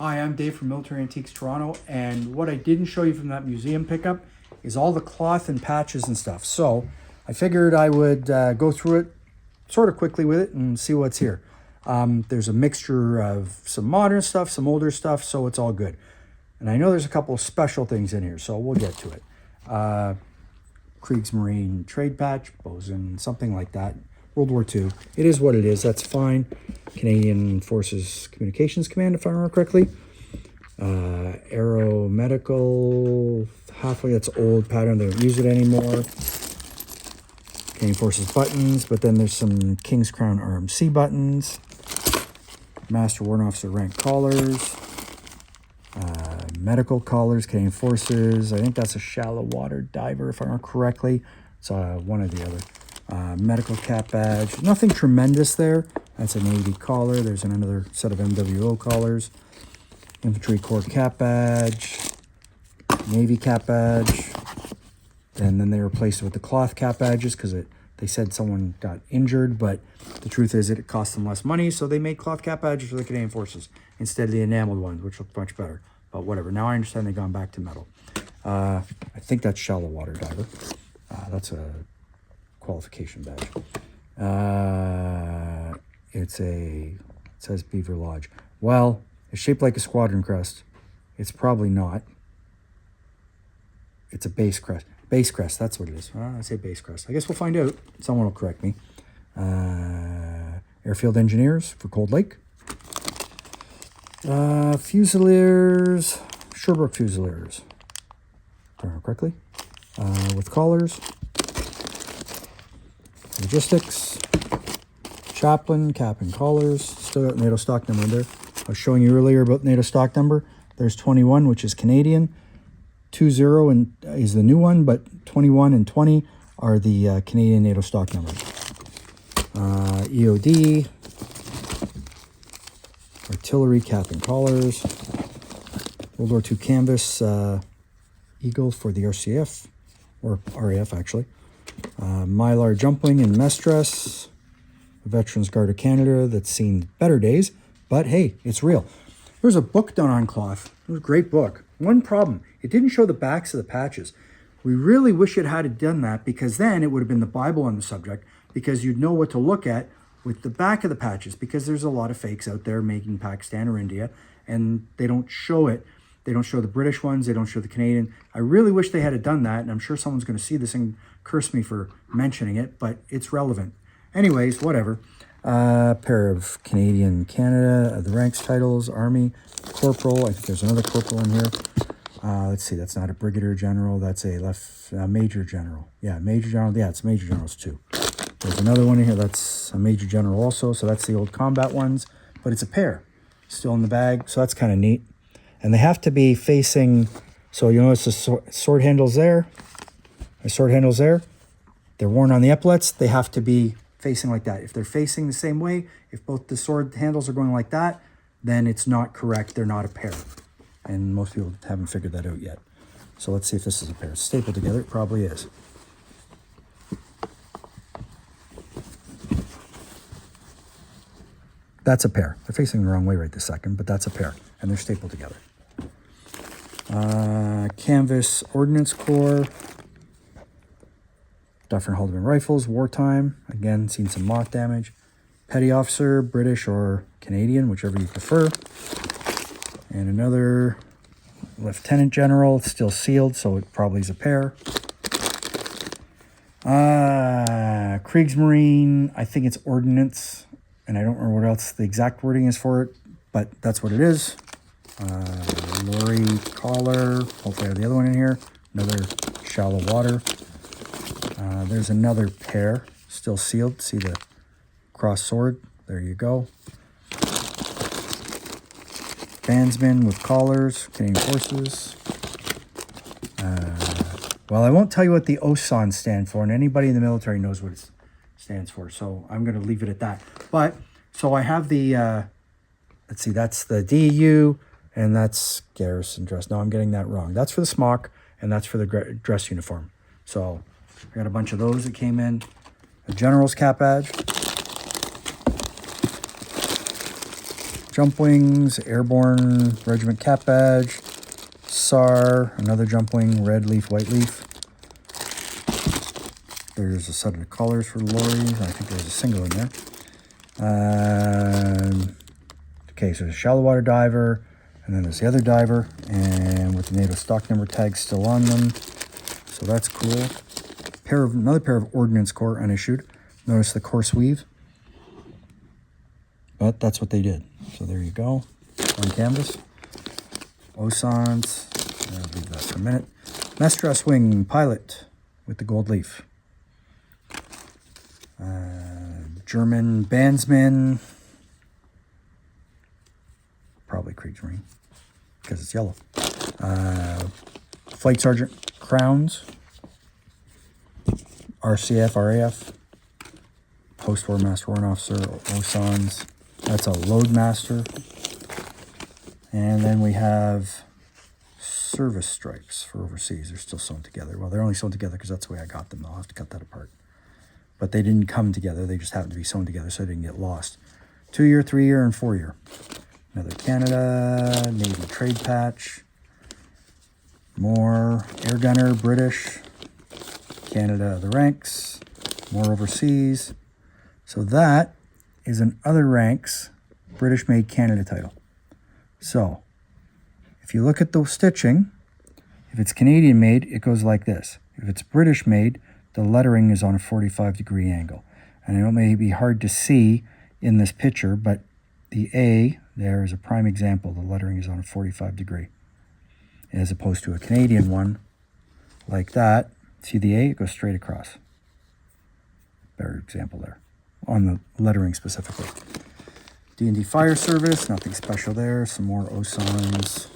Hi, I'm Dave from Military Antiques Toronto, and what I didn't show you from that museum pickup is all the cloth and patches and stuff. So I figured I would go through it sort of quickly with it and see what's here. There's a mixture of some modern stuff, some older stuff, so it's all good. And I know there's a couple of special things in here, so we'll get to it. Kriegsmarine trade patch, bosun, something like that. World War II. It is what it is. That's fine. Canadian Forces Communications Command, if I remember correctly. Aero Medical, halfway. That's old pattern. They don't use it anymore. Canadian Forces buttons, but then there's some King's Crown RMC buttons. Master Warrant Officer rank collars. Medical collars, Canadian Forces. I think that's a shallow water diver, if I remember correctly. It's one or the other. Medical cap badge. Nothing tremendous there. That's a Navy collar. There's another set of MWO collars. Infantry Corps cap badge. Navy cap badge. And then they replaced it with the cloth cap badges because they said someone got injured, but the truth is it cost them less money, so they made cloth cap badges for the Canadian Forces instead of the enameled ones, which looked much better. But whatever. Now I understand they've gone back to metal. I think that's shallow water diver. That's a qualification badge. It says Beaver Lodge. Well, it's shaped like a squadron crest. It's probably not. It's a base crest. Base crest, that's what it is. I say base crest. I guess we'll find out. Someone will correct me. Airfield Engineers for Cold Lake. Fusiliers, Sherbrooke Fusiliers. If I remember correctly. With collars. Logistics. Chaplain, cap and collars. Still got NATO stock number in there. I was showing you earlier about NATO stock number. There's 21, which is Canadian. 20 is the new one, but 21 and 20 are the Canadian NATO stock numbers. EOD. Artillery, cap and collars. World War II canvas eagle for the RCAF, or RAF actually. Mylar jump wing and mess dress. Veterans Guard of Canada that's seen better days, but hey, it's real. There's a book done on cloth. It was a great book. One problem, it didn't show the backs of the patches. We really wish it had done that, because then it would have been the Bible on the subject, because you'd know what to look at with the back of the patches, because there's a lot of fakes out there making Pakistan or India, and they don't show it. They don't show the British ones. They don't show the Canadian. I really wish they had done that, and I'm sure someone's going to see this and curse me for mentioning it, but it's relevant. Anyways, whatever. Pair of Canadian Canada, the ranks titles, Army, Corporal. I think there's another Corporal in here. Let's see, that's not a Brigadier General. That's a Major General. Yeah, Major General. Yeah, it's Major Generals too. There's another one in here. That's a Major General also. So that's the old combat ones. But it's a pair. Still in the bag. So that's kind of neat. And they have to be facing... So you notice the sword handles there. The sword handles there. They're worn on the epaulets. They have to be facing like that. If they're facing the same way, if both the sword handles are going like that, then it's not correct. They're not a pair. And most people haven't figured that out yet. So let's see if this is a pair. It's stapled together. It probably is. That's a pair. They're facing the wrong way right this second, but that's a pair. And they're stapled together. Canvas Ordnance Corps. Dufferin Haldeman rifles, wartime. Again, seen some moth damage. Petty officer, British or Canadian, whichever you prefer. And another lieutenant general, still sealed, so it probably is a pair. Kriegsmarine, I think it's ordnance, and I don't remember what else the exact wording is for it, but that's what it is. Lorry collar, hopefully I have the other one in here. Another shallow water. There's another pair, still sealed. See the cross sword? There you go. Bandsman with collars, Canadian Forces. Well, I won't tell you what the OSAN stand for, and anybody in the military knows what it stands for, so I'm going to leave it at that. But, so I have the, let's see, that's the DU, and that's garrison dress. No, I'm getting that wrong. That's for the smock, and that's for the dress uniform. So I got a bunch of those that came in. A general's cap badge. jump wings, airborne regiment cap badge, SAR, another jump wing, red leaf, white leaf. There's a set of colors for the lorries. I think there's a single in there. Okay, so there's a shallow water diver, and then there's the other diver, and with the NATO stock number tag still on them. So that's cool. Another pair of Ordnance Corps unissued. Notice the course weave. But that's what they did. So there you go. On canvas. OSANs. I'll leave that for a minute. Mess dress wing pilot with the gold leaf. German Bandsman. Probably Kriegsmarine because it's yellow. Flight Sergeant crowns. RCAF, RAF. Post-war Master Warrant Officer, OSANs. That's a load master. And then we have service stripes for overseas. They're still sewn together. Well, they're only sewn together because that's the way I got them. I'll have to cut that apart. But they didn't come together. They just happened to be sewn together so they didn't get lost. 2-year, 3-year, and 4-year. Another Canada, Navy trade patch. More air gunner, British. Canada, the ranks. More overseas. So that is an other ranks British made Canada title. So if you look at the stitching, if it's Canadian made, it goes like this. If it's British made, the lettering is on a 45-degree angle. And I know it may be hard to see in this picture, but the A there is a prime example. The lettering is on a 45-degree. As opposed to a Canadian one like that. See the A? It goes straight across. Better example there. On the lettering specifically. D&D Fire Service, nothing special there. Some more OSANs.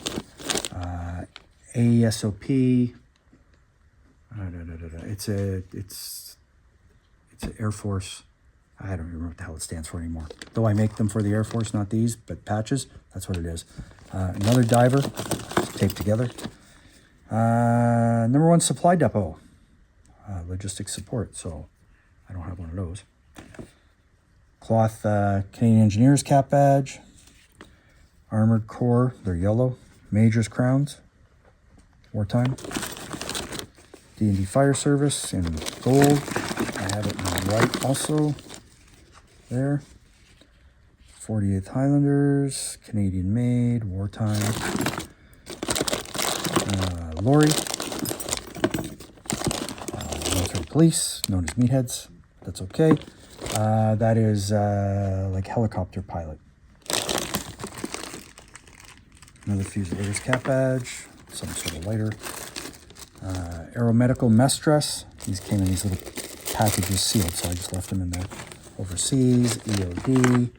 ASOP. It's an Air Force. I don't remember what the hell it stands for anymore. Though I make them for the Air Force, not these, but patches. That's what it is. Another diver, taped together. Number 1 supply depot. Logistics support, so I don't have one of those. Cloth Canadian Engineers cap badge. Armored Corps, they're yellow. Major's crowns, wartime. D&D Fire Service in gold. I have it in white also. There. 48th Highlanders, Canadian made, wartime. Lorry. Military police, known as meatheads. That's okay. That is like helicopter pilot. Another Fusiliers cap badge, some sort of lighter. Aeromedical mess dress. These came in these little packages sealed, so I just left them in there. Overseas, EOD.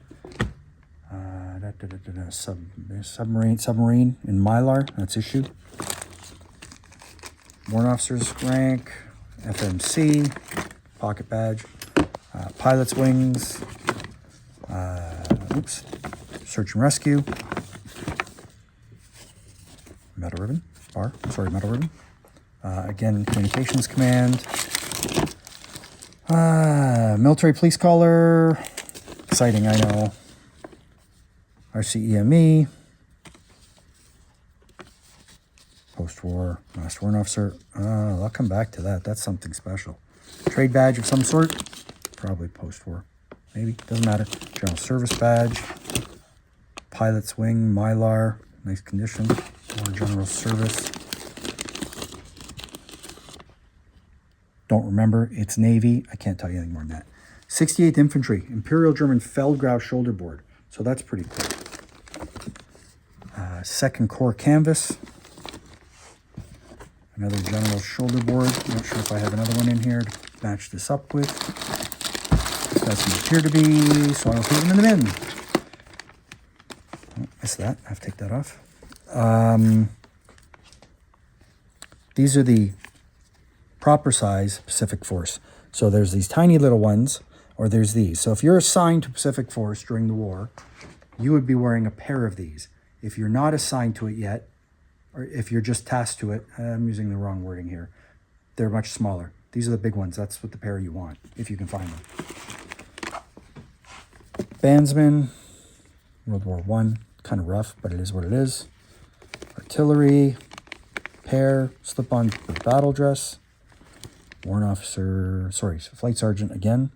Submarine in Mylar, that's issued. Warrant officer's rank, FMC, pocket badge, pilot's wings, search and rescue, metal ribbon, metal ribbon. Again, communications command, military police collar, exciting, I know, RCEME, post-war master warrant officer. I'll come back to that. That's something special. Trade badge of some sort, probably post-war, maybe, doesn't matter. General service badge, pilot's wing, Mylar, nice condition, more general service. Don't remember, it's Navy. I can't tell you anything more than that. 68th Infantry, Imperial German Feldgrau shoulder board. So that's pretty cool. 2nd Corps canvas. Another general shoulder board. Not sure if I have another one in here to match this up with. This doesn't appear to be, so I'll put them in the bin. Oh, missed that. I have to take that off. These are the proper size Pacific Force. So there's these tiny little ones, or there's these. So if you're assigned to Pacific Force during the war, you would be wearing a pair of these. If you're not assigned to it yet, or if you're just tasked to it, I'm using the wrong wording here, they're much smaller. These are the big ones. That's what the pair you want, if you can find them. Bandsman, World War I, kind of rough, but it is what it is. Artillery, pair, slip-on battle dress, warrant officer, sorry, flight sergeant again.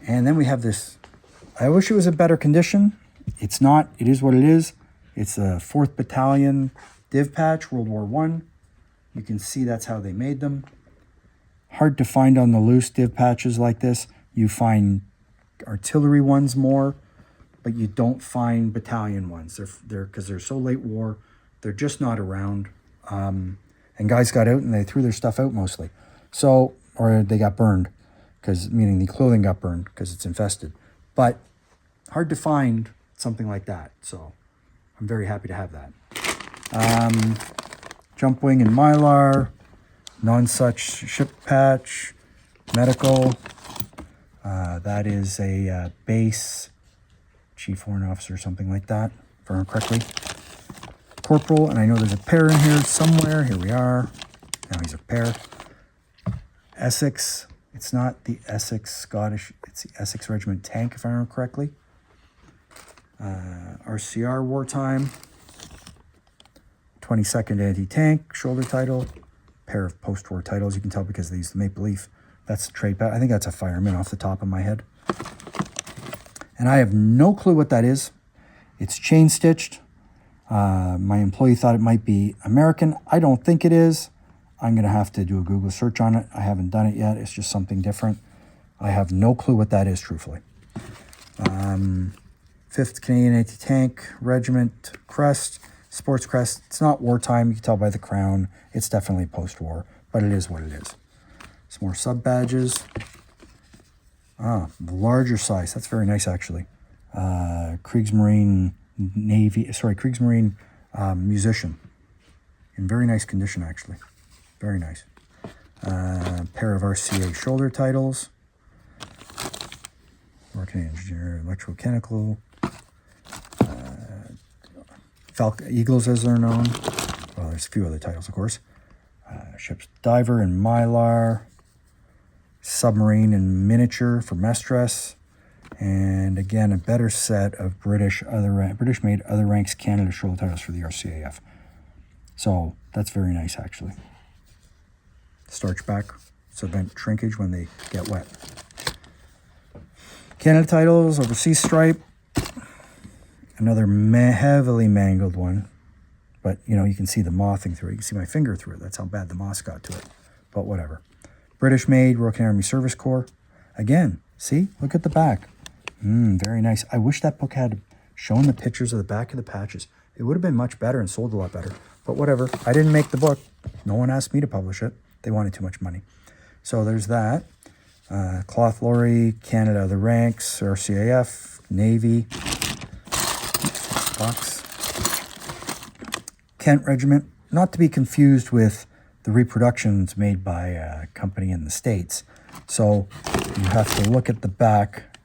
And then we have this, I wish it was a better condition. It's not, it is what it is. It's a 4th Battalion div patch, World War I. You can see that's how they made them. Hard to find on the loose div patches like this. You find artillery ones more, but you don't find battalion ones. They're because they're so late war, they're just not around. And guys got out and they threw their stuff out mostly. So, or they got burned, meaning the clothing got burned because it's infested. But hard to find something like that. So I'm very happy to have that. Jump wing and Mylar, non-such ship patch, medical. That is a base chief warrant officer, something like that, if I remember correctly. Corporal, and I know there's a pair in here somewhere. Here we are. Now he's a pair. Essex. It's not the Essex Scottish. It's the Essex Regiment tank, if I remember correctly. RCR wartime. 22nd anti-tank shoulder title. Pair of post-war titles. You can tell because they use the maple leaf. That's the trade pack. I think that's a fireman off the top of my head. And I have no clue what that is. It's chain stitched. My employee thought it might be American. I don't think it is. I'm going to have to do a Google search on it. I haven't done it yet. It's just something different. I have no clue what that is, truthfully. 5th Canadian Anti-Tank Regiment crest, sports crest. It's not wartime. You can tell by the crown. It's definitely post-war, but it is what it is. Some more sub-badges. The larger size. That's very nice, actually. Kriegsmarine Kriegsmarine musician. In very nice condition, actually. Very nice. Pair of RCA shoulder titles. Working engineer, electromechanical. Eagles, as they're known. Well, there's a few other titles, of course. Ship's diver and Mylar. Submarine and miniature for mess dress. And again, a better set of British-made other ranks Canada shoulder titles for the RCAF. So that's very nice, actually. Starch back, so vent shrinkage when they get wet. Canada titles, overseas stripe. Another heavily mangled one. But, you know, you can see the mothing through it. You can see my finger through it. That's how bad the moss got to it. But whatever. British-made Royal Canadian Army Service Corps. Again, see? Look at the back. Very nice. I wish that book had shown the pictures of the back of the patches. It would have been much better and sold a lot better. But whatever. I didn't make the book. No one asked me to publish it. They wanted too much money. So there's that. Cloth lorry, Canada, the ranks, RCAF, Navy. Box. Kent Regiment. Not to be confused with the reproductions made by a company in the States. So you have to look at the back,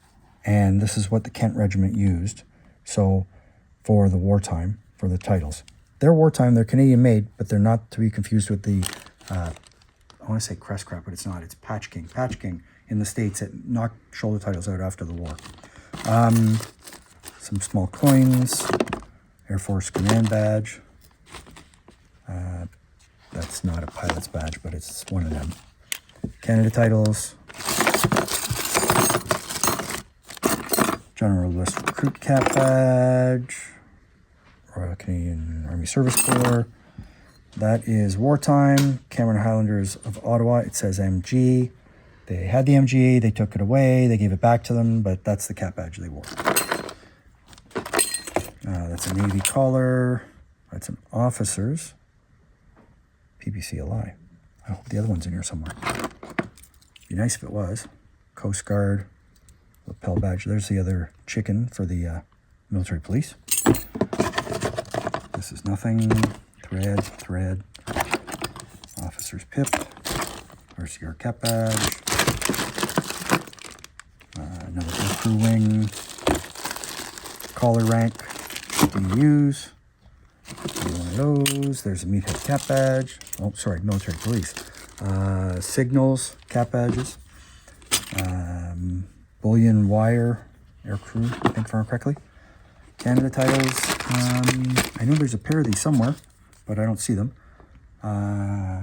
and this is what the Kent Regiment used. So for the wartime, for the titles. They're wartime, they're Canadian made, but they're not to be confused with the, I want to say crest crap, but it's not. It's Patch King. Patch King in the States that knocked shoulder titles out after the war. Some small coins, Air Force Command Badge. That's not a pilot's badge, but it's one of them. Canada titles. General West Recruit Cap Badge. Royal Canadian Army Service Corps. That is wartime. Cameron Highlanders of Ottawa. It says MG. They had the MG. They took it away. They gave it back to them, but that's the cap badge they wore. That's a Navy collar. That's an officer's. PPCLI. I hope the other one's in here somewhere. Be nice if it was. Coast Guard. Lapel badge. There's the other chicken for the military police. This is nothing. Thread. Officer's pip. RCR cap badge. Another crew wing. Collar rank. DUs. One of those. There's a meathead cap badge. Oh, sorry, military police. Signals, cap badges. Bullion wire, air crew, I think if I remember correctly. Canada titles. I know there's a pair of these somewhere, but I don't see them.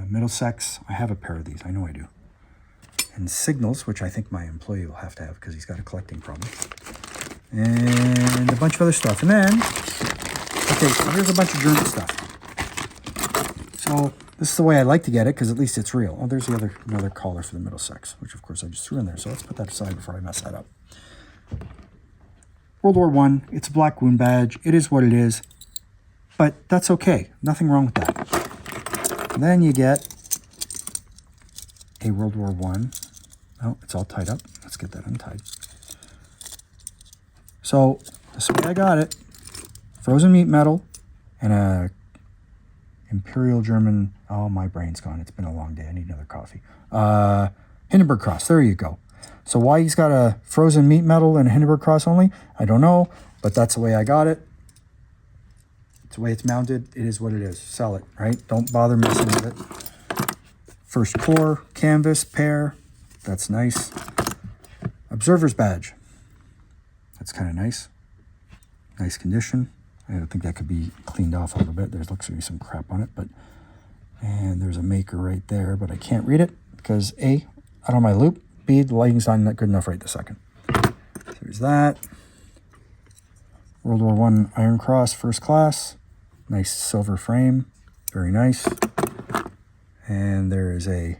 Middlesex, I have a pair of these. I know I do. And signals, which I think my employee will have to have because he's got a collecting problem. And a bunch of other stuff. And then, okay, so here's a bunch of German stuff. So this is the way I like to get it because at least it's real. Oh, there's another collar for the Middlesex, which of course I just threw in there. So let's put that aside before I mess that up. World War I, it's a black wound badge. It is what it is, but that's okay. Nothing wrong with that. And then you get a World War I. Oh, it's all tied up. Let's get that untied. So this way I got it. Frozen meat medal and a Imperial German. Oh, my brain's gone. It's been a long day. I need another coffee. Hindenburg Cross. There you go. So why he's got a frozen meat medal and a Hindenburg Cross only, I don't know, but that's the way I got it. It's the way it's mounted. It is what it is. Sell it, right? Don't bother messing with it. First Corps, canvas, pair. That's nice. Observer's badge. That's kind of nice. Nice condition. I don't think that could be cleaned off a little bit. There looks to be some crap on it, but and there's a maker right there, but I can't read it because A, I don't have my loop. B, the lighting's not good enough right this second. So there's that. World War I Iron Cross, first class. Nice silver frame. Very nice. And there is a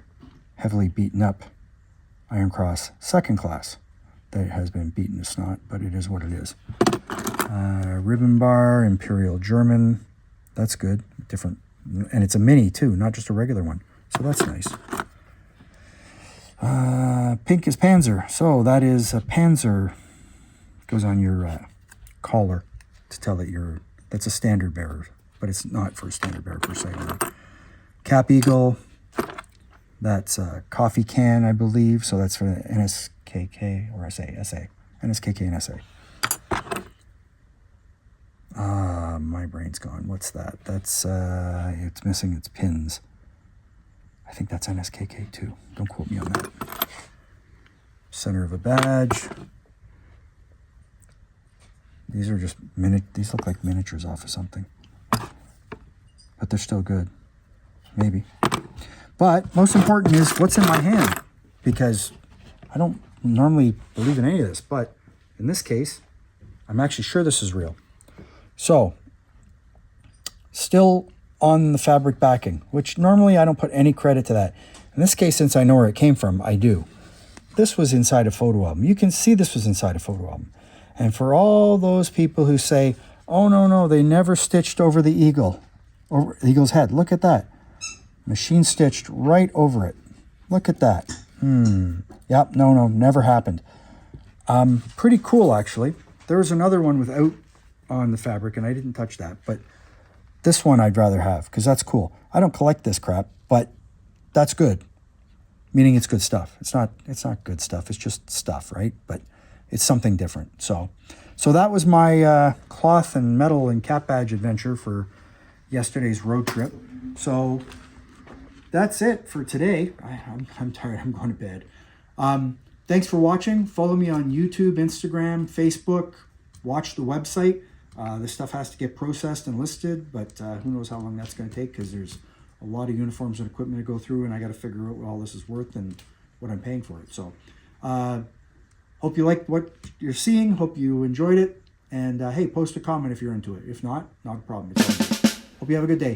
heavily beaten up Iron Cross, second class. That has been beaten to snot, but it is what it is. Ribbon bar, Imperial German. That's good. Different. And it's a mini too, not just a regular one. So that's nice. Pink is Panzer. So that is a Panzer. Goes on your collar to tell that that's a standard bearer, but it's not for a standard bearer per se. Cap Eagle. That's a coffee can, I believe. So that's for the NSKK or SA. NSKK and SA. My brain's gone. What's that? That's, it's missing its pins. I think that's NSKK too. Don't quote me on that. Center of a badge. These are just these look like miniatures off of something. But they're still good. Maybe. But most important is what's in my hand. Because I don't normally believe in any of this. But in this case, I'm actually sure this is real. So, still on the fabric backing, which normally I don't put any credit to that. In this case, since I know where it came from, I do. This was inside a photo album. You can see this was inside a photo album. And for all those people who say, oh, no, they never stitched over the eagle, over the eagle's head. Look at that. Machine stitched right over it. Look at that. Yep, no, never happened. Pretty cool, actually. There was another one without on the fabric, and I didn't touch that. But this one I'd rather have, because that's cool. I don't collect this crap, but that's good. Meaning it's good stuff. It's not good stuff. It's just stuff, right? But it's something different. So that was my cloth and metal and cap badge adventure for yesterday's road trip. So that's it for today. I'm tired. I'm going to bed. Thanks for watching. Follow me on YouTube, Instagram, Facebook. Watch the website. This stuff has to get processed and listed, but who knows how long that's going to take because there's a lot of uniforms and equipment to go through, and I got to figure out what all this is worth and what I'm paying for it. So hope you liked what you're seeing. Hope you enjoyed it. And hey, post a comment if you're into it. If not, not a problem. It's all good. Hope you have a good day.